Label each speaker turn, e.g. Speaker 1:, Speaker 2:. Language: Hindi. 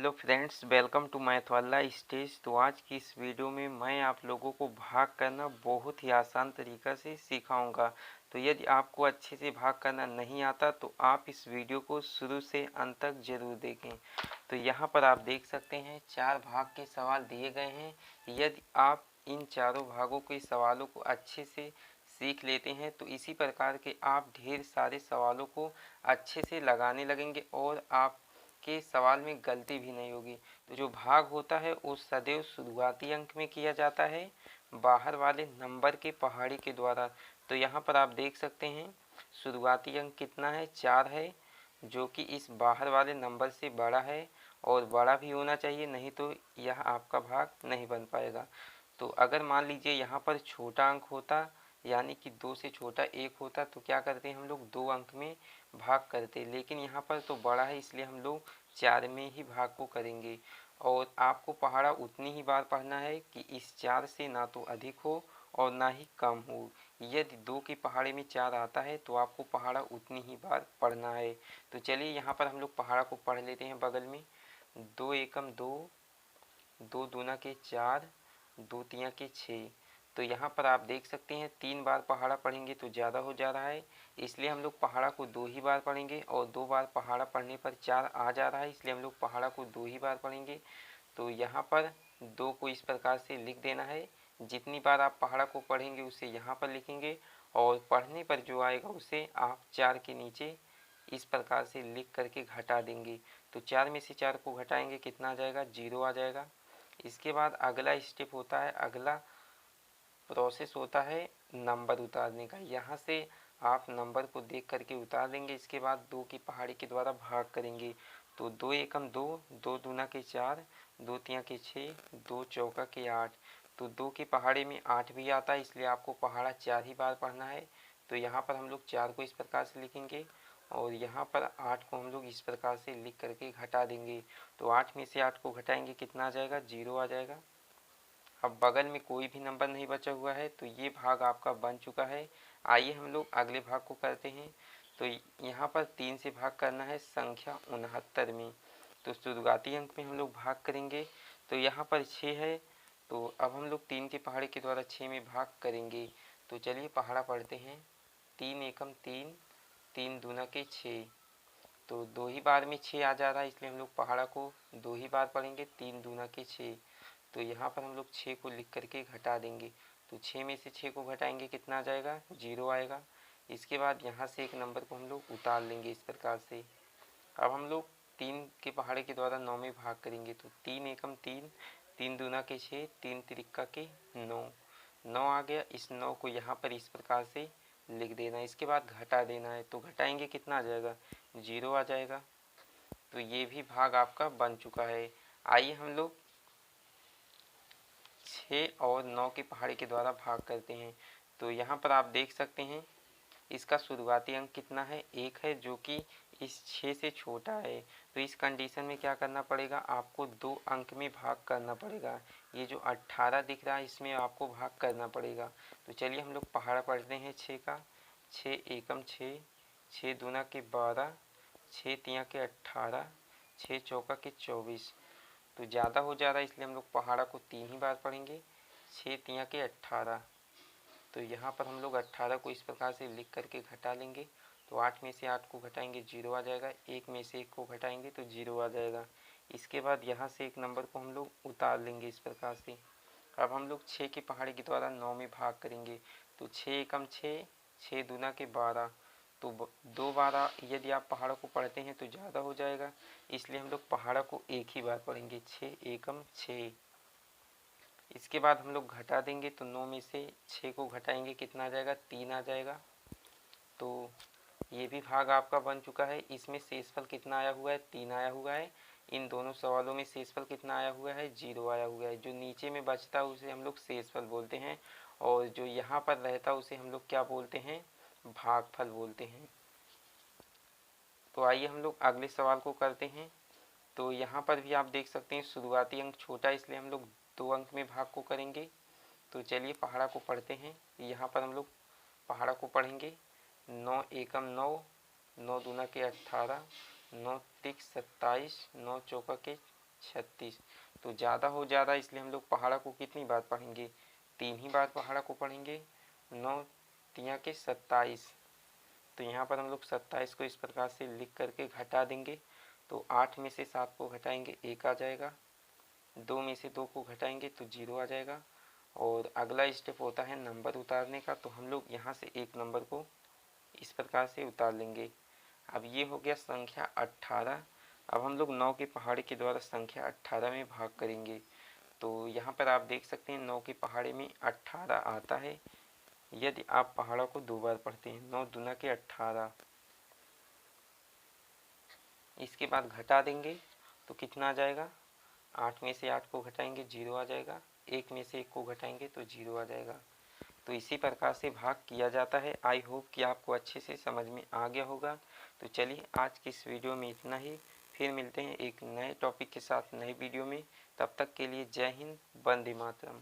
Speaker 1: Hello friends, welcome to math वाला स्टेज। तो आज की इस वीडियो में मैं आप लोगों को भाग करना बहुत ही आसान तरीक़ा से सिखाऊंगा। तो यदि आपको अच्छे से भाग करना नहीं आता तो आप इस वीडियो को शुरू से अंत तक ज़रूर देखें। तो यहाँ पर आप देख सकते हैं 4 भाग के सवाल दिए गए हैं। यदि आप इन चारों भागों के सवालों को अच्छे से सीख लेते हैं तो इसी प्रकार के आप ढेर सारे सवालों को अच्छे से लगाने लगेंगे और आप के सवाल में गलती भी नहीं होगी। तो जो भाग होता है वो सदैव शुरुआती अंक में किया जाता है, बाहर वाले नंबर के पहाड़ी के द्वारा। तो यहाँ पर आप देख सकते हैं शुरुआती अंक कितना है, 4 है, जो कि इस बाहर वाले नंबर से बड़ा है और बड़ा भी होना चाहिए, नहीं तो यह आपका भाग नहीं बन पाएगा। तो अगर मान लीजिए यहाँ पर छोटा अंक होता, यानी कि 2 से छोटा 1 होता, तो क्या करते हैं हम लोग 2 अंक में भाग करते, लेकिन यहाँ पर तो बड़ा है इसलिए हम लोग 4 में ही भाग को करेंगे। और आपको पहाड़ा उतनी ही बार पढ़ना है कि इस 4 से ना तो अधिक हो और ना ही कम हो। यदि 2 के पहाड़े में 4 आता है तो आपको पहाड़ा उतनी ही बार पढ़ना है। तो चलिए यहाँ पर हम लोग पहाड़ा को पढ़ लेते हैं बगल में। 2 एकम 2, 2 दूना के 4, 2 तिया के 6। तो यहाँ पर आप देख सकते हैं 3 बार पहाड़ा पढ़ेंगे तो ज़्यादा हो जा रहा है, इसलिए हम लोग पहाड़ा को 2 ही बार पढ़ेंगे। और 2 बार पहाड़ा पढ़ने पर 4 आ जा रहा है, इसलिए हम लोग पहाड़ा को 2 ही बार पढ़ेंगे। तो यहाँ पर 2 को इस प्रकार से लिख देना है। जितनी बार आप पहाड़ा को पढ़ेंगे उसे यहाँ पर लिखेंगे और पढ़ने पर जो आएगा उसे आप 4 के नीचे इस प्रकार से लिख करके घटा देंगे। तो 4 में से 4 को घटाएंगे, कितना आ जाएगा, 0 आ जाएगा। इसके बाद अगला स्टेप होता है, अगला प्रोसेस होता है नंबर उतारने का। यहाँ से आप नंबर को देख करके उतार देंगे। इसके बाद 2 की पहाड़ी के द्वारा भाग करेंगे। तो 2 एकम 2, 2 दूना के 4, 2 तिया के 6, 2 चौका के 8। तो 2 की पहाड़ी में 8 भी आता है, इसलिए आपको पहाड़ा 4 ही बार पढ़ना है। तो यहाँ पर हम लोग 4 को इस प्रकार से लिखेंगे और यहाँ पर 8 को हम लोग इस प्रकार से लिख करके घटा देंगे। तो 8 में से 8 को घटाएंगे, कितना आ जाएगा, 0 आ जाएगा। अब बगल में कोई भी नंबर नहीं बचा हुआ है, तो ये भाग आपका बन चुका है। आइए हम लोग अगले भाग को करते हैं। तो यहाँ पर 3 से भाग करना है संख्या 69 में। तो शुरुआती अंक में हम लोग भाग करेंगे। तो यहाँ पर 6 है, तो अब हम लोग 3 के पहाड़े के द्वारा 6 में भाग करेंगे। तो चलिए पहाड़ा पढ़ते हैं। 3 एकम 3, 3 दूना के 6। तो 2 ही बार में 6 आ जा रहा है, इसलिए हम लोग पहाड़ा को 2 ही बार पढ़ेंगे, 3 दूना के 6। तो यहाँ पर हम लोग 6 को लिख करके घटा देंगे। तो 6 में से 6 को घटाएंगे, कितना आ जाएगा, 0 आएगा। इसके बाद यहाँ से एक नंबर को हम लोग उतार लेंगे इस प्रकार से। अब हम लोग 3 के पहाड़े के द्वारा 9 में भाग करेंगे। तो 3 एकम 3, 3 दूना के 6, 3 तिरिक्का के 9, 9 आ गया। इस 9 को यहाँ पर इस प्रकार से लिख देना है। इसके बाद घटा देना है। तो घटाएंगे, कितना आ जाएगा, 0 आ जाएगा। तो ये भी भाग आपका बन चुका है। आइए हम लोग 6 और 9 के पहाड़े के द्वारा भाग करते हैं। तो यहाँ पर आप देख सकते हैं इसका शुरुआती अंक कितना है, 1 है, जो कि इस 6 से छोटा है। तो इस कंडीशन में क्या करना पड़ेगा, आपको 2 अंक में भाग करना पड़ेगा। ये जो 18 दिख रहा है इसमें आपको भाग करना पड़ेगा। तो चलिए हम लोग पहाड़ा पढ़ते हैं 6 का। 6 एकम 6, 6 दूना के 12, 6 तिया के 18, 6 चौका के 24। तो ज़्यादा हो जा रहा है, इसलिए हम लोग पहाड़ा को 3 ही बार पढ़ेंगे। 6 तिया के 18। तो यहाँ पर हम लोग 18 को इस प्रकार से लिख करके घटा लेंगे। तो 8 में से 8 को घटाएंगे, 0 आ जाएगा। 1 में से 1 को घटाएंगे तो 0 आ जाएगा। इसके बाद यहाँ से एक नंबर को हम लोग उतार लेंगे इस प्रकार से। अब हम लोग 6 के पहाड़े के द्वारा 9 में भाग करेंगे। तो 6 एकम 6, 6 दूना के 12। तो 2 बार यदि आप पहाड़ों को पढ़ते हैं तो ज़्यादा हो जाएगा, इसलिए हम लोग पहाड़ा को 1 ही बार पढ़ेंगे, 6 एकम 6। इसके बाद हम लोग घटा देंगे। तो 9 में से 6 को घटाएंगे, कितना आ जाएगा, 3 आ जाएगा। तो ये भी भाग आपका बन चुका है। इसमें शेषफल कितना आया हुआ है, 3 आया हुआ है। इन दोनों सवालों में शेषफल कितना आया हुआ है, 0 आया हुआ है। जो नीचे में बचता है उसे हम लोग शेषफल बोलते हैं और जो यहाँ पर रहता है उसे हम लोग क्या बोलते हैं, भागफल बोलते हैं। तो आइए हम लोग अगले सवाल को करते हैं। तो यहाँ पर भी आप देख सकते हैं शुरुआती अंक छोटा है, इसलिए हम लोग 2 अंक में भाग को करेंगे। तो चलिए पहाड़ा को पढ़ते हैं। यहाँ पर हम लोग पहाड़ा को पढ़ेंगे। 9 एकम 9, 9 दूना के 18, 9 तिक 27, 9 चौका के 36। तो ज़्यादा हो ज़्यादा इसलिए हम लोग पहाड़ा को कितनी बार पढ़ेंगे, 3 ही बार पहाड़ा को पढ़ेंगे। 9 तिया के 27। तो यहाँ पर हम लोग 27 को इस प्रकार से लिख करके घटा देंगे। तो 8 में से 7 को घटाएंगे 1 आ जाएगा, 2 में से 2 को घटाएंगे तो 0 आ जाएगा। और अगला स्टेप होता है नंबर उतारने का, तो हम लोग यहाँ से एक नंबर को इस प्रकार से उतार लेंगे। अब ये हो गया संख्या 18। अब हम लोग 9 के पहाड़े के द्वारा संख्या 18 में भाग करेंगे। तो यहाँ पर आप देख सकते हैं 9 के पहाड़े में 18 आता है। यदि आप पहाड़ा को 2 बार पढ़ते हैं, 9 दूना के 18। इसके बाद घटा देंगे तो कितना आ जाएगा, 8 में से 8 को घटाएंगे 0 आ जाएगा, 1 में से 1 को घटाएंगे तो 0 आ जाएगा। तो इसी प्रकार से भाग किया जाता है। आई होप कि आपको अच्छे से समझ में आ गया होगा। तो चलिए आज की इस वीडियो में इतना ही, फिर मिलते हैं एक नए टॉपिक के साथ नए वीडियो में। तब तक के लिए जय हिंद, वंदे मातरम।